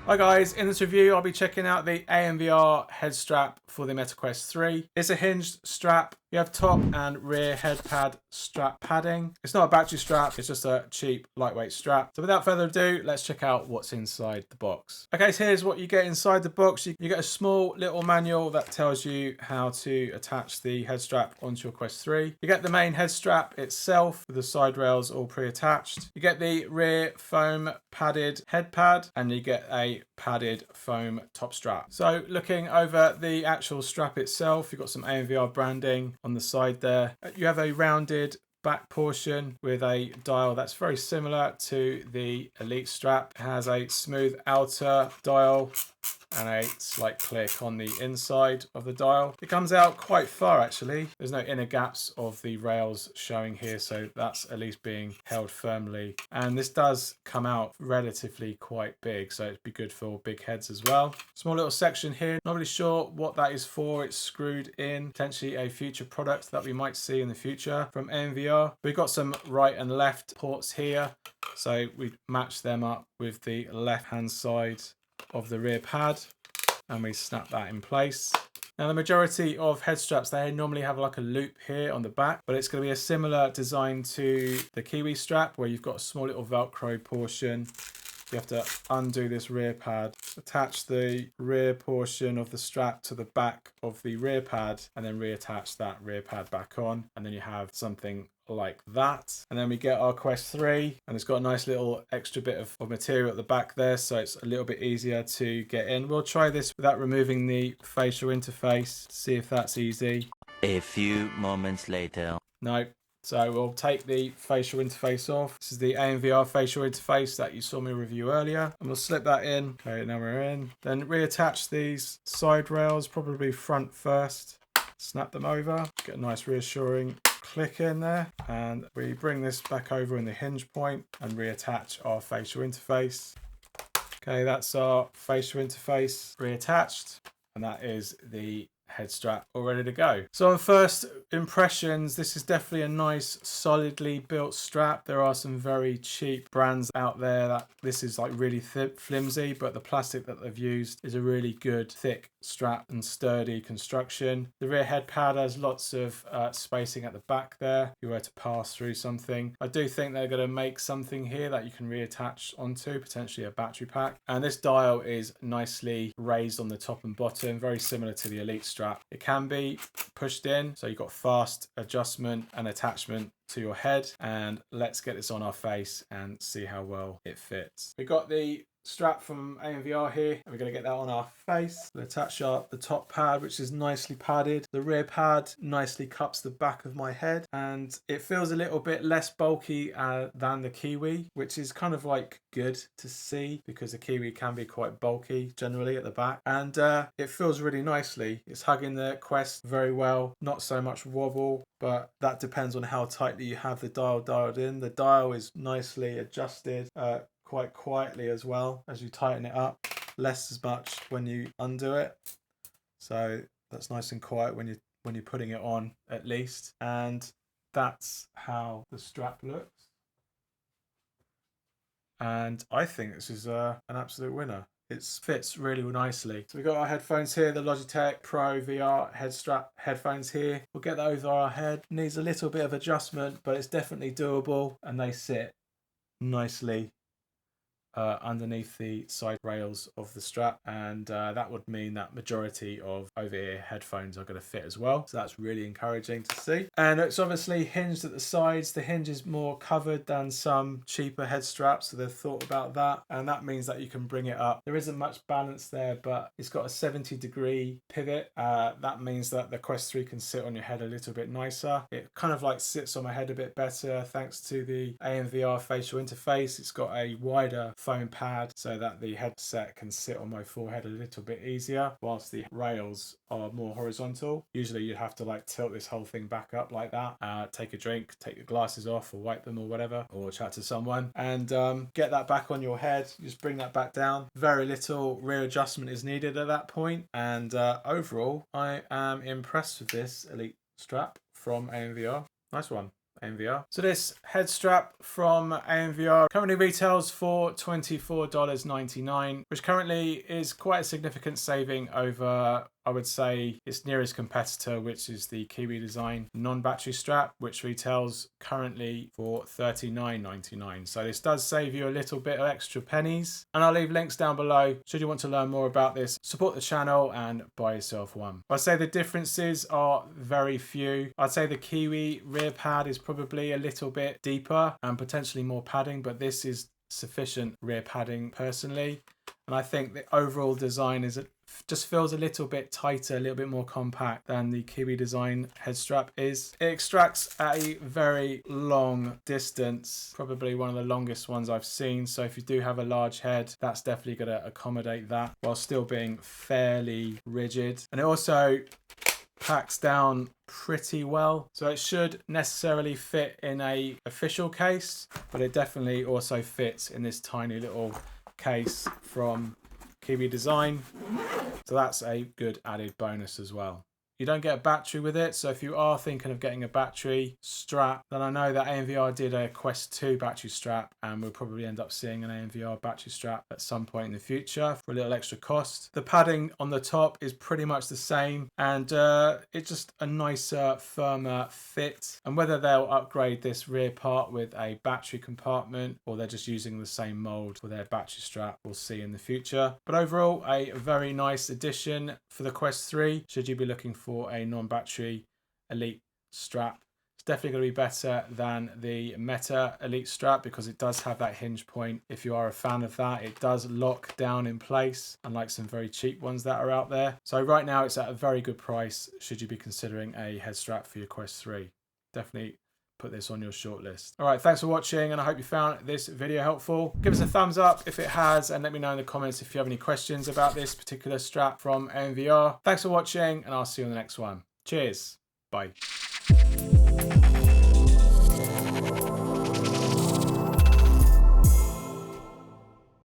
Hi guys, in this review I'll be checking out the AMVR head strap for the Meta Quest 3. It's a hinged strap. You have top and rear head pad strap padding. It's not a battery strap, it's just a cheap lightweight strap. So without further ado, let's check out what's inside the box. Okay, so here's what you get inside the box. You get a small little manual that tells you how to attach the head strap onto your Quest 3. You get the main head strap itself with the side rails all pre-attached. You get the rear foam padded head pad and you get a padded foam top strap. So looking over the actual strap itself, you've got some AMVR branding on the side there. You have a rounded back portion with a dial that's very similar to the Elite strap. It has a smooth outer dial and a slight click on the inside of the dial. It comes out quite far actually. There's no inner gaps of the rails showing here, so that's at least being held firmly. And this does come out relatively quite big, so it'd be good for big heads as well. Small little section here, not really sure what that is for. It's screwed in, potentially a future product that we might see in the future from AMVR. We've got some right and left ports here, so we match them up with the left hand side of the rear pad and we snap that in place. Now the majority of head straps, they normally have like a loop here on the back, but it's going to be a similar design to the Kiwi strap where you've got a small little Velcro portion. You have to undo this rear pad, attach the rear portion of the strap to the back of the rear pad and then reattach that rear pad back on, and then you have something like that. And then we get our Quest 3 and it's got a nice little extra bit of material at the back there, so it's a little bit easier to get in. We'll try this without removing the facial interface, see if that's easy. A few moments later. No. So we'll take the facial interface off. This is the AMVR facial interface that you saw me review earlier. And we'll slip that in. Okay, now we're in. Then reattach these side rails, probably front first. Snap them over. Get a nice reassuring click in there. And we bring this back over in the hinge point and reattach our facial interface. Okay, that's our facial interface reattached. And that is the head strap all ready to go. So on first impressions, this is definitely a nice solidly built strap. There are some very cheap brands out there that this is like really flimsy, but the plastic that they've used is a really good thick strap and sturdy construction. The rear head pad has lots of spacing at the back there if you were to pass through something. I do think they're going to make something here that you can reattach onto, potentially a battery pack. And this dial is nicely raised on the top and bottom, very similar to the Elite strap. It can be pushed in, so you've got fast adjustment and attachment to your head. And let's get this on our face and see how well it fits. We've got the strap from AMVR here and we're going to get that on our face. We'll attach the top pad, which is nicely padded. The rear pad nicely cups the back of my head and it feels a little bit less bulky than the Kiwi, which is kind of like good to see because the Kiwi can be quite bulky generally at the back. And it feels really nicely. It's hugging the Quest very well, not so much wobble, but that depends on how tightly you have the dial dialed in. The dial is nicely adjusted quite quietly as well as you tighten it up, less as much when you undo it, so that's nice and quiet when you're putting it on at least. And that's how the strap looks, and I think this is an absolute winner. It fits really nicely. So we've got our headphones here, the Logitech Pro VR head strap headphones here. We'll get that over our head. Needs a little bit of adjustment, but it's definitely doable, and they sit nicely underneath the side rails of the strap, and that would mean that majority of over-ear headphones are going to fit as well, so that's really encouraging to see. And it's obviously hinged at the sides. The hinge is more covered than some cheaper head straps, so they've thought about that, and that means that you can bring it up. There isn't much balance there, but it's got a 70-degree pivot. That means that the Quest 3 can sit on your head a little bit nicer. It kind of like sits on my head a bit better thanks to the AMVR facial interface. It's got a wider foam pad so that the headset can sit on my forehead a little bit easier, whilst the rails are more horizontal. Usually you'd have to like tilt this whole thing back up like that, take a drink, take your glasses off or wipe them or whatever, or chat to someone and get that back on your head. You just bring that back down. Very little rear adjustment is needed at that point, and overall I am impressed with this Elite strap from AMVR. Nice one. AMVR. So this head strap from AMVR currently retails for $24.99, which currently is quite a significant saving over, I would say, its nearest competitor, which is the Kiwi Design non-battery strap, which retails currently for $39.99. So this does save you a little bit of extra pennies, and I'll leave links down below should you want to learn more about this. Support the channel and buy yourself one. I'd say the differences are very few. I'd say the Kiwi rear pad is probably a little bit deeper and potentially more padding, but this is sufficient rear padding personally. And I think the overall design is just feels a little bit tighter, a little bit more compact than the Kiwi Design head strap is. It extracts at a very long distance, probably one of the longest ones I've seen. So if you do have a large head, that's definitely going to accommodate that while still being fairly rigid. And it also packs down pretty well, so it should necessarily fit in a official case, but it definitely also fits in this tiny little case from Kiwi Design, so that's a good added bonus as well. You don't get a battery with it, so if you are thinking of getting a battery strap, then I know that AMVR did a Quest 2 battery strap, and we'll probably end up seeing an AMVR battery strap at some point in the future for a little extra cost. The padding on the top is pretty much the same, and it's just a nicer, firmer fit. And whether they'll upgrade this rear part with a battery compartment, or they're just using the same mold for their battery strap, we'll see in the future. But overall, a very nice addition for the Quest 3, should you be looking for a non-battery Elite strap. It's definitely going to be better than the Meta Elite strap because it does have that hinge point. If you are a fan of that, it does lock down in place, unlike some very cheap ones that are out there. So right now it's at a very good price should you be considering a head strap for your Quest 3. Definitely put this on your shortlist. All right, thanks for watching, and I hope you found this video helpful. Give us a thumbs up if it has, and let me know in the comments if you have any questions about this particular strap from AMVR. Thanks for watching, and I'll see you on the next one. Cheers. Bye.